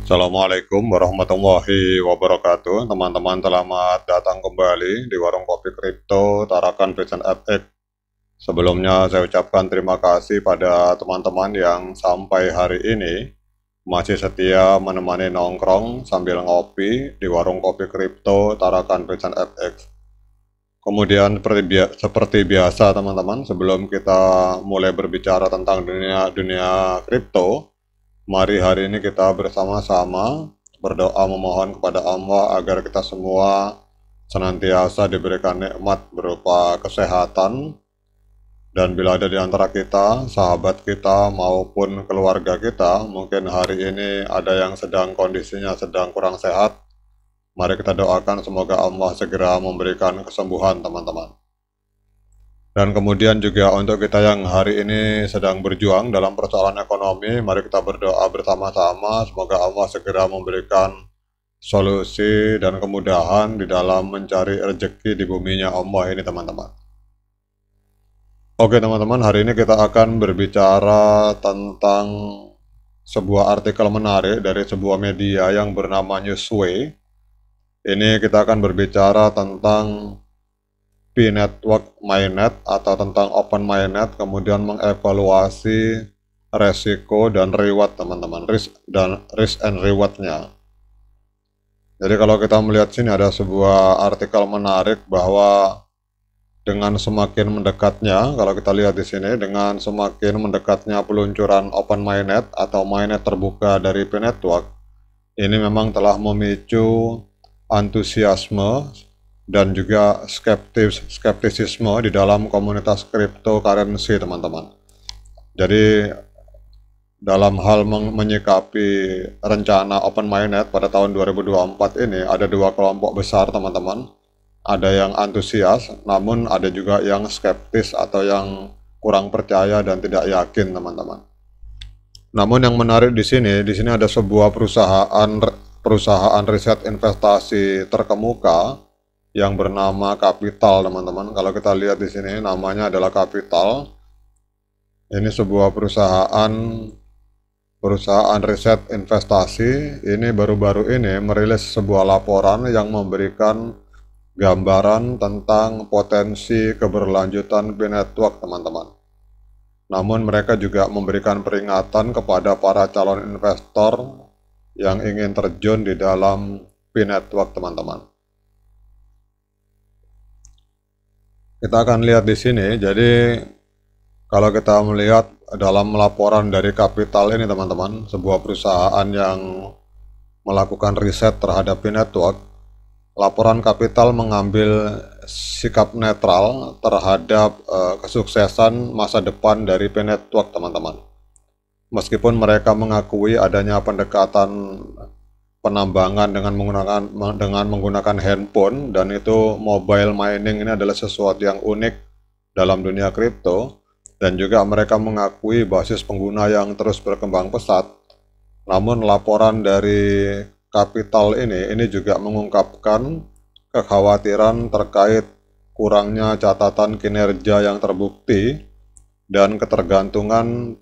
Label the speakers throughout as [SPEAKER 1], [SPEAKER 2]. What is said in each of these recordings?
[SPEAKER 1] Assalamualaikum warahmatullahi wabarakatuh. Teman-teman, selamat datang kembali di Warung Kopi Kripto Tarakan Vision FX. Sebelumnya saya ucapkan terima kasih pada teman-teman yang sampai hari ini masih setia menemani nongkrong sambil ngopi di Warung Kopi Kripto Tarakan Vision FX. Kemudian seperti biasa teman-teman, sebelum kita mulai berbicara tentang dunia kripto, mari hari ini kita bersama-sama berdoa memohon kepada Allah agar kita semua senantiasa diberikan nikmat berupa kesehatan, dan bila ada di antara kita, sahabat kita maupun keluarga kita, mungkin hari ini ada yang kondisinya sedang kurang sehat, mari kita doakan semoga Allah segera memberikan kesembuhan teman-teman. Dan kemudian juga untuk kita yang hari ini sedang berjuang dalam persoalan ekonomi, mari kita berdoa bersama-sama semoga Allah segera memberikan solusi dan kemudahan di dalam mencari rezeki di buminya Allah ini teman-teman. Oke teman-teman, hari ini kita akan berbicara tentang sebuah artikel menarik dari sebuah media yang bernama Newsway. Ini kita akan berbicara tentang P-Network Mainnet atau tentang Open Mainnet, kemudian mengevaluasi resiko dan reward teman-teman, risk and rewardnya. Jadi kalau kita melihat sini ada sebuah artikel menarik bahwa dengan semakin mendekatnya, kalau kita lihat di sini, dengan semakin mendekatnya peluncuran Open Mainnet atau mainnet terbuka dari P-Network, ini memang telah memicu antusiasme dan juga skeptisisme di dalam komunitas cryptocurrency teman-teman. Jadi dalam hal menyikapi rencana Open Mainnet pada tahun 2024 ini ada dua kelompok besar teman-teman. Ada yang antusias, namun ada juga yang skeptis atau yang kurang percaya dan tidak yakin teman-teman. Namun yang menarik di sini ada sebuah perusahaan riset investasi terkemuka yang bernama Capital teman-teman. Kalau kita lihat di sini namanya adalah Capital. Ini sebuah perusahaan riset investasi. Ini baru-baru ini merilis sebuah laporan yang memberikan gambaran tentang potensi keberlanjutan P-Network teman-teman. Namun mereka juga memberikan peringatan kepada para calon investor yang ingin terjun di dalam P-Network teman-teman. Kita akan lihat di sini. Jadi kalau kita melihat dalam laporan dari Capital ini teman-teman, sebuah perusahaan yang melakukan riset terhadap P-Network, laporan Capital mengambil sikap netral terhadap kesuksesan masa depan dari P-Network teman-teman. Meskipun mereka mengakui adanya pendekatan penambangan dengan menggunakan handphone, dan itu mobile mining ini adalah sesuatu yang unik dalam dunia kripto, dan juga mereka mengakui basis pengguna yang terus berkembang pesat. Namun laporan dari Capital ini juga mengungkapkan kekhawatiran terkait kurangnya catatan kinerja yang terbukti dan ketergantungan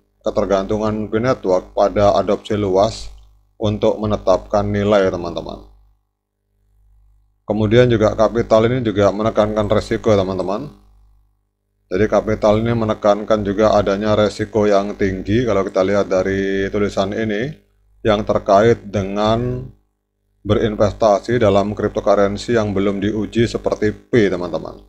[SPEAKER 1] P-Network pada adopsi luas untuk menetapkan nilai teman-teman. Kemudian juga Capital ini juga menekankan resiko teman-teman. Jadi Capital ini menekankan juga adanya resiko yang tinggi kalau kita lihat dari tulisan ini yang terkait dengan berinvestasi dalam cryptocurrency yang belum diuji seperti P teman-teman.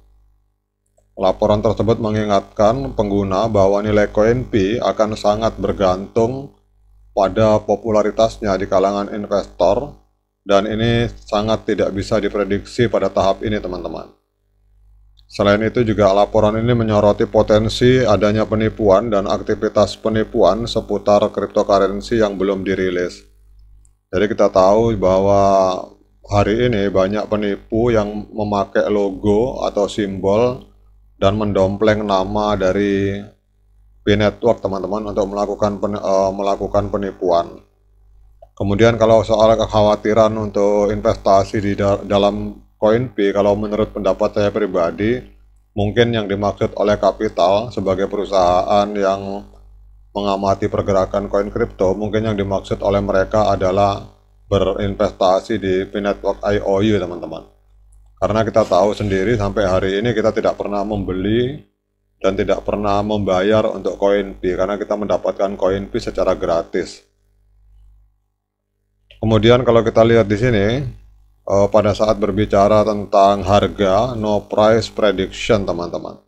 [SPEAKER 1] Laporan tersebut mengingatkan pengguna bahwa nilai koin P akan sangat bergantung pada popularitasnya di kalangan investor, dan ini sangat tidak bisa diprediksi pada tahap ini teman-teman. Selain itu juga laporan ini menyoroti potensi adanya penipuan dan aktivitas penipuan seputar cryptocurrency yang belum dirilis. Jadi kita tahu bahwa hari ini banyak penipu yang memakai logo atau simbol dan mendompleng nama dari P-Network teman-teman untuk melakukan penipuan. Kemudian kalau soal kekhawatiran untuk investasi di dalam koin P, kalau menurut pendapat saya pribadi, mungkin yang dimaksud oleh Capital sebagai perusahaan yang mengamati pergerakan koin kripto, mungkin yang dimaksud oleh mereka adalah berinvestasi di P-Network IOU teman-teman. Karena kita tahu sendiri sampai hari ini kita tidak pernah membeli dan tidak pernah membayar untuk koin P karena kita mendapatkan koin P secara gratis. Kemudian kalau kita lihat di sini pada saat berbicara tentang harga, no price prediction teman-teman.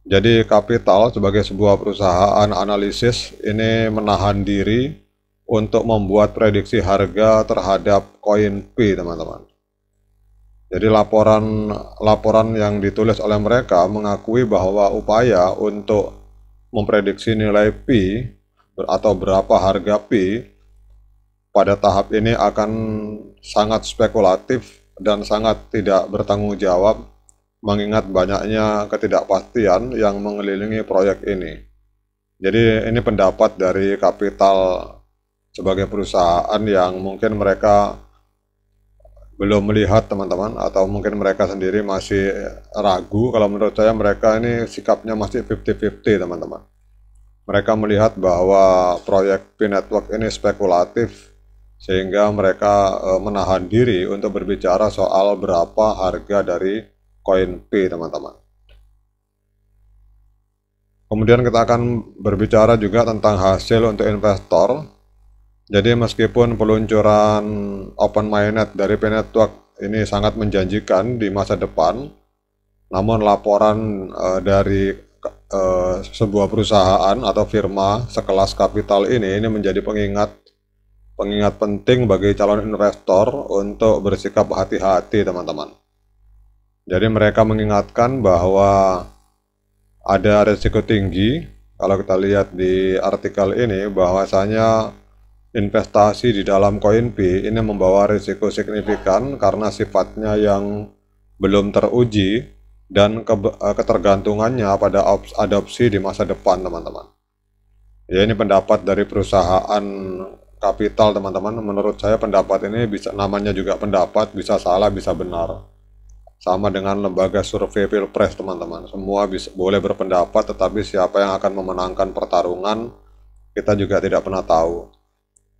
[SPEAKER 1] Jadi kapital sebagai sebuah perusahaan analisis ini menahan diri untuk membuat prediksi harga terhadap koin P teman-teman. Jadi laporan yang ditulis oleh mereka mengakui bahwa upaya untuk memprediksi nilai P atau berapa harga P pada tahap ini akan sangat spekulatif dan sangat tidak bertanggung jawab mengingat banyaknya ketidakpastian yang mengelilingi proyek ini. Jadi ini pendapat dari kapital sebagai perusahaan yang mungkin mereka belum melihat teman-teman, atau mungkin mereka sendiri masih ragu. Kalau menurut saya mereka ini sikapnya masih 50-50 teman-teman. Mereka melihat bahwa proyek P-Network ini spekulatif sehingga mereka menahan diri untuk berbicara soal berapa harga dari koin P teman-teman. Kemudian kita akan berbicara juga tentang hasil untuk investor. Jadi meskipun peluncuran open mainnet dari P-Network ini sangat menjanjikan di masa depan, namun laporan dari sebuah perusahaan atau firma sekelas Kapital ini menjadi pengingat penting bagi calon investor untuk bersikap hati-hati teman-teman. Jadi mereka mengingatkan bahwa ada risiko tinggi. Kalau kita lihat di artikel ini bahwasanya investasi di dalam koin P ini membawa risiko signifikan karena sifatnya yang belum teruji dan ketergantungannya pada adopsi di masa depan teman-teman. Ya, ini pendapat dari perusahaan Kapital teman-teman. Menurut saya pendapat ini namanya juga pendapat, bisa salah bisa benar. Sama dengan lembaga survei Pilpres teman-teman. Semua boleh berpendapat, tetapi siapa yang akan memenangkan pertarungan kita juga tidak pernah tahu.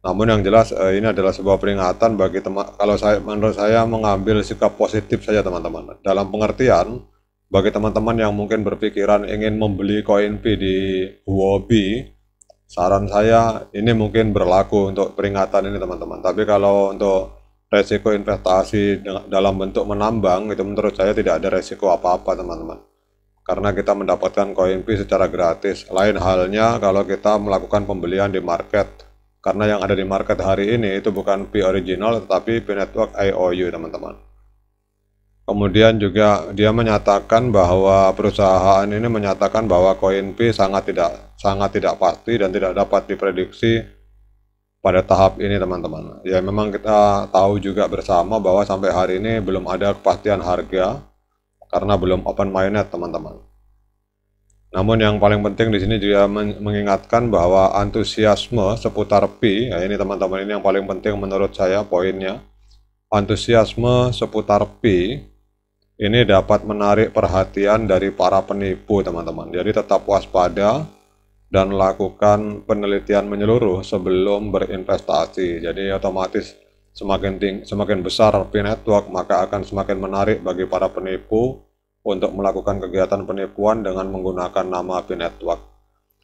[SPEAKER 1] Namun yang jelas ini adalah sebuah peringatan bagi menurut saya mengambil sikap positif saja teman-teman. Dalam pengertian bagi teman-teman yang mungkin berpikiran ingin membeli koin P di Huobi, saran saya ini mungkin berlaku untuk peringatan ini teman-teman. Tapi kalau untuk resiko investasi dalam bentuk menambang, itu menurut saya tidak ada resiko apa-apa teman-teman. Karena kita mendapatkan koin P secara gratis. Lain halnya kalau kita melakukan pembelian di market. Karena yang ada di market hari ini itu bukan P original tetapi P-Network IOU teman-teman. Kemudian juga dia menyatakan bahwa perusahaan ini menyatakan bahwa koin P sangat tidak pasti dan tidak dapat diprediksi pada tahap ini teman-teman. Ya memang kita tahu juga bersama bahwa sampai hari ini belum ada kepastian harga karena belum open mainnet teman-teman. Namun yang paling penting di sini juga mengingatkan bahwa antusiasme seputar P, ya ini teman-teman ini yang paling penting menurut saya poinnya. Antusiasme seputar P ini dapat menarik perhatian dari para penipu teman-teman. Jadi tetap waspada dan lakukan penelitian menyeluruh sebelum berinvestasi. Jadi otomatis semakin besar P-Network maka akan semakin menarik bagi para penipu untuk melakukan kegiatan penipuan dengan menggunakan nama P-Network.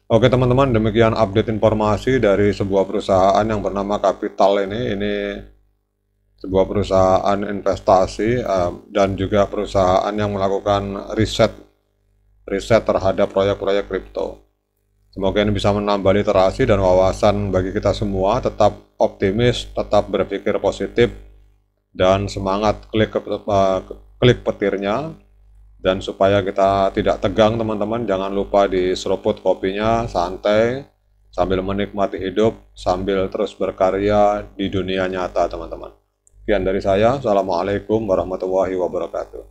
[SPEAKER 1] Oke teman-teman, demikian update informasi dari sebuah perusahaan yang bernama Kapital ini sebuah perusahaan investasi dan juga perusahaan yang melakukan riset terhadap proyek-proyek kripto. Semoga ini bisa menambah literasi dan wawasan bagi kita semua. Tetap optimis, tetap berpikir positif, dan semangat klik petirnya. Dan supaya kita tidak tegang teman-teman, jangan lupa diseruput kopinya santai sambil menikmati hidup, sambil terus berkarya di dunia nyata teman-teman. Sekian dari saya. Assalamualaikum warahmatullahi wabarakatuh.